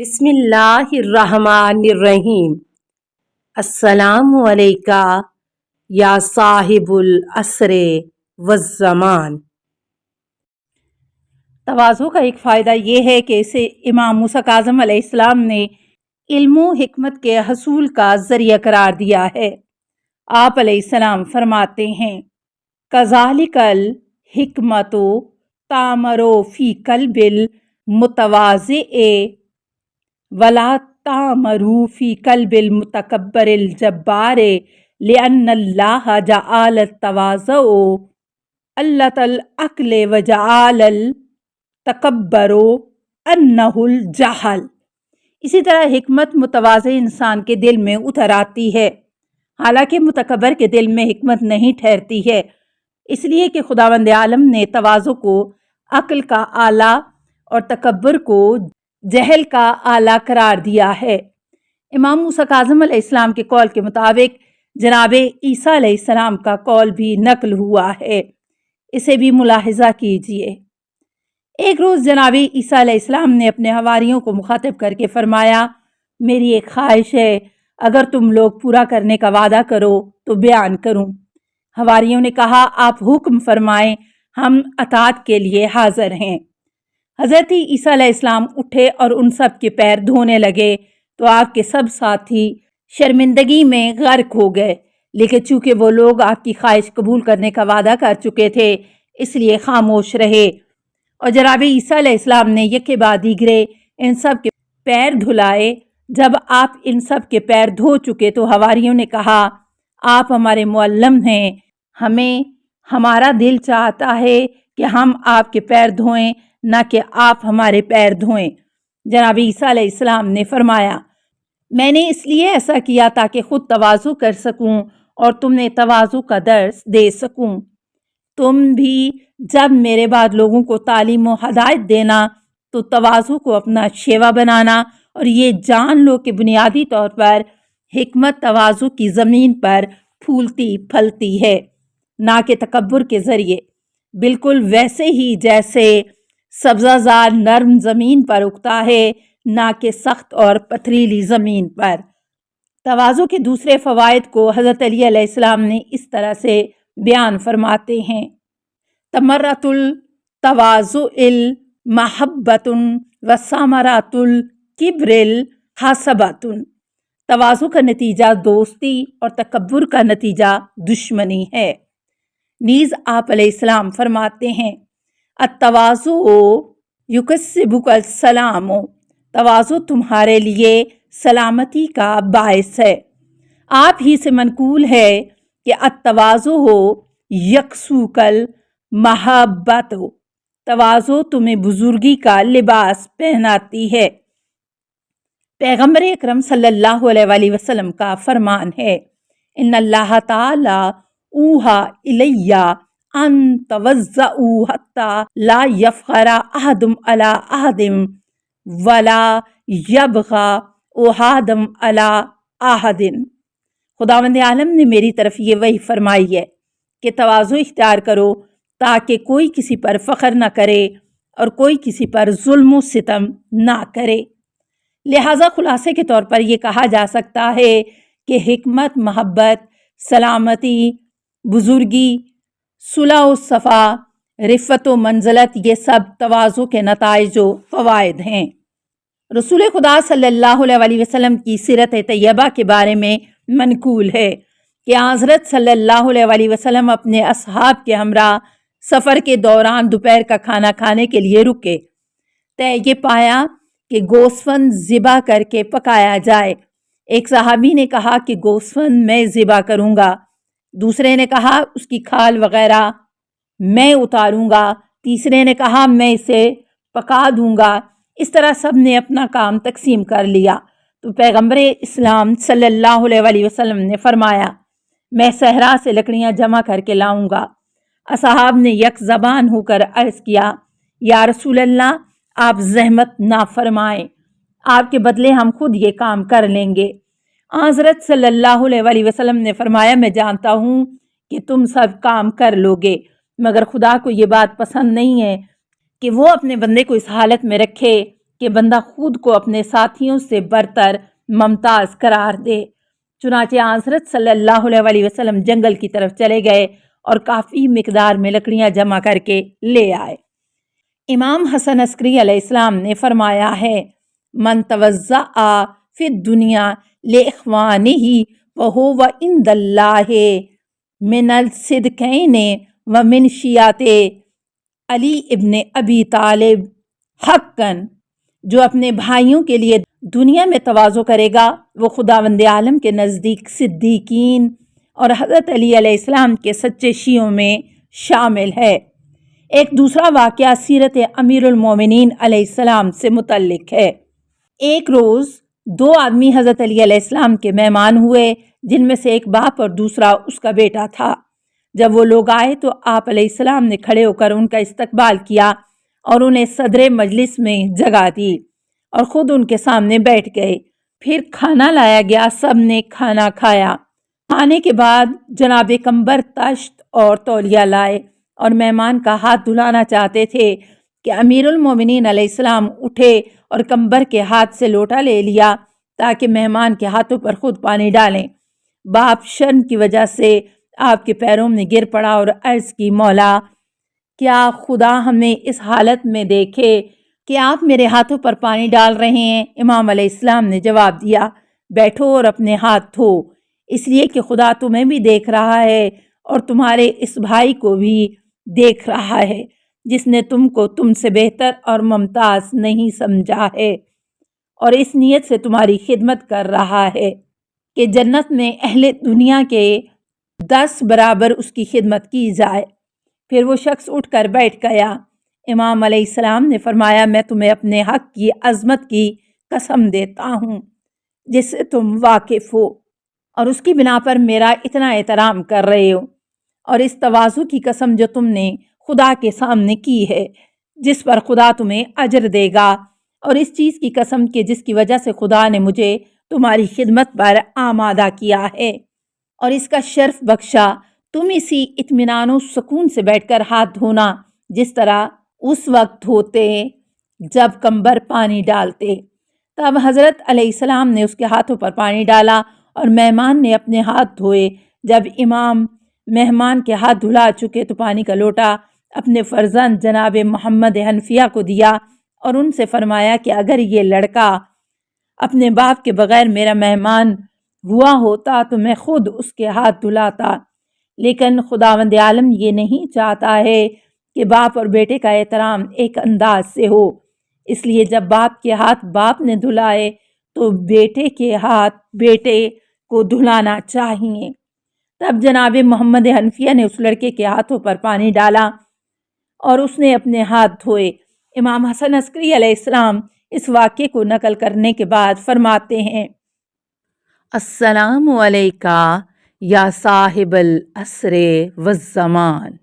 بسم اللہ الرحمن الرحیم۔ السلام علیکہ یا صاحب العصر والزمان۔ تواضع کا ایک فائدہ یہ ہے کہ اسے امام موسیٰ کاظم علیہ السلام نے علم و حکمت کے حصول کا ذریعہ قرار دیا ہے۔ آپ علیہ السلام فرماتے ہیں کذالک الحکمت تامر فی قلب المتواضع ولا تامر فی قلب المتکبر الجبار لأن اللہ جعل التواضع علۃ العقل وجعل التکبر انہ الجہل۔ اسی طرح حکمت متواضع انسان کے دل میں اتر آتی ہے، حالانکہ متکبر کے دل میں حکمت نہیں ٹھہرتی ہے، اس لیے کہ خداوند عالم نے تواضع کو عقل کا آلہ اور تکبر کو جہل کا آلہ قرار دیا ہے۔ امام موسیٰ کاظم علیہ السلام کے قول کے مطابق جناب عیسیٰ علیہ السلام کا قول بھی نقل ہوا ہے، اسے بھی ملاحظہ کیجیے۔ ایک روز جناب عیسیٰ علیہ السلام نے اپنے حواریوں کو مخاطب کر کے فرمایا، میری ایک خواہش ہے، اگر تم لوگ پورا کرنے کا وعدہ کرو تو بیان کروں۔ حواریوں نے کہا، آپ حکم فرمائیں، ہم اطاعت کے لیے حاضر ہیں۔ حضرت عیسیٰ علیہ السلام اٹھے اور ان سب کے پیر دھونے لگے تو آپ کے سب ساتھی شرمندگی میں غرق ہو گئے، لیکن چونکہ وہ لوگ آپ کی خواہش قبول کرنے کا وعدہ کر چکے تھے اس لیے خاموش رہے، اور جناب عیسیٰ علیہ السلام نے یکے بعد دیگرے ان سب کے پیر دھلائے۔ جب آپ ان سب کے پیر دھو چکے تو حواریوں نے کہا، آپ ہمارے معلم ہیں، ہمارا دل چاہتا ہے کہ ہم آپ کے پیر دھوئیں نہ کہ آپ ہمارے پیر دھوئیں۔ جناب عیسیٰ علیہ السلام نے فرمایا، میں نے اس لیے ایسا کیا تاکہ خود تواضع کر سکوں اور تم نے تواضع کا درس دے سکوں۔ تم بھی جب میرے بعد لوگوں کو تعلیم و ہدایت دینا تو تواضع کو اپنا شیوا بنانا، اور یہ جان لو کہ بنیادی طور پر حکمت تواضع کی زمین پر پھولتی پھلتی ہے، نہ کہ تکبر کے ذریعے، بالکل ویسے ہی جیسے سبزہ زار نرم زمین پر اگتا ہے، نہ کہ سخت اور پتھریلی زمین پر۔ تواضع کے دوسرے فوائد کو حضرت علی علیہ السلام نے اس طرح سے بیان فرماتے ہیں، ثمرۃ التواضع المحبۃ وثمرۃ الکبر الحسبۃ۔ تواضع کا نتیجہ دوستی اور تکبر کا نتیجہ دشمنی ہے۔ نیز آپ علیہ السلام فرماتے ہیں، التواضع یکسبک السلام۔ تواضع تمہارے لیے سلامتی کا باعث ہے۔ آپ ہی سے منقول ہے کہ التواضع یکسوک المحبۃ۔ تواضع تمہیں بزرگی کا لباس پہناتی ہے۔ پیغمبر اکرم صلی اللہ علیہ وآلہ وسلم کا فرمان ہے، ان اللہ تعالی اوحی الی ان توضؤوا حتی لا یفخر احد علی احد ولا یبغی احد علی احد۔ خداوند عالم نے میری طرف یہ وحی فرمائی ہے کہ تواضع اختیار کرو تاکہ کوئی کسی پر فخر نہ کرے اور کوئی کسی پر ظلم و ستم نہ کرے۔ لہٰذا خلاصے کے طور پر یہ کہا جا سکتا ہے کہ حکمت، محبت، سلامتی، بزرگی، صلح و صفا، رفت و منزلت، یہ سب تواضع کے نتائج و فوائد ہیں۔ رسول خدا صلی اللہ علیہ وآلہ وسلم کی سیرت طیبہ کے بارے میں منقول ہے کہ حضرت صلی اللہ علیہ وآلہ وسلم اپنے اصحاب کے ہمراہ سفر کے دوران دوپہر کا کھانا کھانے کے لیے رکے۔ یہ پایا کہ گوسفند ذبح کر کے پکایا جائے۔ ایک صحابی نے کہا کہ گوسفند میں ذبح کروں گا، دوسرے نے کہا اس کی کھال وغیرہ میں اتاروں گا، تیسرے نے کہا میں اسے پکا دوں گا۔ اس طرح سب نے اپنا کام تقسیم کر لیا تو پیغمبر اسلام صلی اللہ علیہ وآلہ وسلم نے فرمایا، میں صحرا سے لکڑیاں جمع کر کے لاؤں گا۔ اصحاب نے یک زبان ہو کر عرض کیا، یا رسول اللہ، آپ زحمت نہ فرمائیں، آپ کے بدلے ہم خود یہ کام کر لیں گے۔ حضرت صلی اللہ علیہ وآلہ وسلم نے فرمایا، میں جانتا ہوں کہ تم سب کام کر لو گے، مگر خدا کو یہ بات پسند نہیں ہے کہ وہ اپنے بندے کو اس حالت میں رکھے کہ بندہ خود کو اپنے ساتھیوں سے برتر ممتاز قرار دے۔ چنانچہ حضرت صلی اللہ علیہ وسلم جنگل کی طرف چلے گئے اور کافی مقدار میں لکڑیاں جمع کر کے لے آئے۔ امام حسن عسکری علیہ السلام نے فرمایا ہے، من توضع فی الدنیا لاخوانہ وہو عند اللہ من الصدقین ومن شیعت علی ابن ابی طالب حقا، جو اپنے بھائیوں کے لیے دنیا میں تواضع کرے گا وہ خداوند عالم کے نزدیک صدیقین اور حضرت علی علیہ السلام کے سچے شیعوں میں شامل ہے۔ ایک دوسرا واقعہ سیرت امیر المومنین علیہ السلام سے متعلق ہے۔ ایک روز دو آدمی حضرت علی علیہ السلام کے مہمان ہوئے، جن میں سے ایک باپ اور دوسرا اس کا بیٹا تھا۔ جب وہ لوگ آئے تو آپ علیہ السلام نے کھڑے ہو کر ان کا استقبال کیا اور انہیں صدر مجلس میں جگہ دی اور خود ان کے سامنے بیٹھ گئے۔ پھر کھانا لایا گیا، سب نے کھانا کھایا۔ کھانے کے بعد جناب کمبر تشت اور تولیہ لائے اور مہمان کا ہاتھ دھلانا چاہتے تھے کہ امیر المومنین علیہ السلام اٹھے اور کمبر کے ہاتھ سے لوٹا لے لیا تاکہ مہمان کے ہاتھوں پر خود پانی ڈالیں۔ باپ شرم کی وجہ سے آپ کے پیروں میں گر پڑا اور عرض کی، مولا، کیا خدا ہمیں اس حالت میں دیکھے کہ آپ میرے ہاتھوں پر پانی ڈال رہے ہیں؟ امام علیہ السلام نے جواب دیا، بیٹھو اور اپنے ہاتھ دھو، اس لیے کہ خدا تمہیں بھی دیکھ رہا ہے اور تمہارے اس بھائی کو بھی دیکھ رہا ہے جس نے تم کو تم سے بہتر اور ممتاز نہیں سمجھا ہے اور اس نیت سے تمہاری خدمت کر رہا ہے کہ جنت میں اہل دنیا کے 10 برابر اس کی خدمت کی جائے۔ پھر وہ شخص اٹھ کر بیٹھ گیا۔ امام علیہ السلام نے فرمایا، میں تمہیں اپنے حق کی عظمت کی قسم دیتا ہوں جس سے تم واقف ہو اور اس کی بنا پر میرا اتنا احترام کر رہے ہو، اور اس تواضع کی قسم جو تم نے خدا کے سامنے کی ہے جس پر خدا تمہیں اجر دے گا، اور اس چیز کی قسم کہ جس کی وجہ سے خدا نے مجھے تمہاری خدمت پر آمادہ کیا ہے اور اس کا شرف بخشا، تم اسی اطمینان و سکون سے بیٹھ کر ہاتھ دھونا جس طرح اس وقت دھوتے جب کمبر پانی ڈالتے۔ تب حضرت علیہ السلام نے اس کے ہاتھوں پر پانی ڈالا اور مہمان نے اپنے ہاتھ دھوئے۔ جب امام مہمان کے ہاتھ دھلا چکے تو پانی کا لوٹا اپنے فرزند جناب محمد حنفیہ کو دیا اور ان سے فرمایا کہ اگر یہ لڑکا اپنے باپ کے بغیر میرا مہمان ہوا ہوتا تو میں خود اس کے ہاتھ دھلاتا، لیکن خداوند عالم یہ نہیں چاہتا ہے کہ باپ اور بیٹے کا احترام ایک انداز سے ہو، اس لیے جب باپ کے ہاتھ باپ نے دھلائے تو بیٹے کے ہاتھ بیٹے کو دھلانا چاہیے۔ تب جناب محمد حنفیہ نے اس لڑکے کے ہاتھوں پر پانی ڈالا اور اس نے اپنے ہاتھ دھوئے۔ امام حسن عسکری علیہ السلام اس واقعے کو نقل کرنے کے بعد فرماتے ہیں، السلام علیکہ یا صاحب العصر والزمان،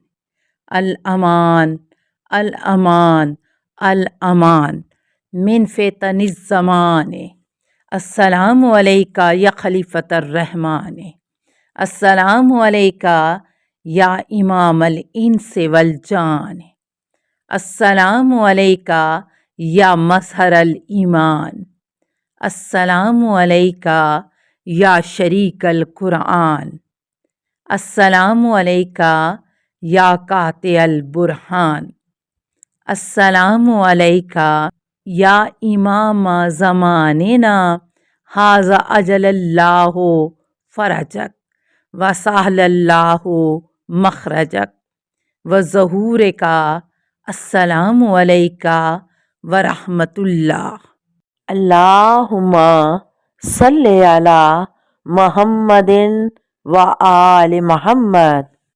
الامان الامان الامان من فتن الزمان، السلام علیکہ یا خلیفۃ الرحمن، السلام علیکہ یا امام الانس والجان، السلام علیکہ یا مظہر الایمان، السلام علیکہ یا شریک القرآن، السلام علیکہ یا قاطع البرہان، السلام علیکہ یا امام زماننا ھذا اجل اللہ فرجک وسہل اللہ مخرجک وظہورک، السلام علیکہ ورحمۃ اللہ۔ اللہم صلی علی محمد و آل محمد۔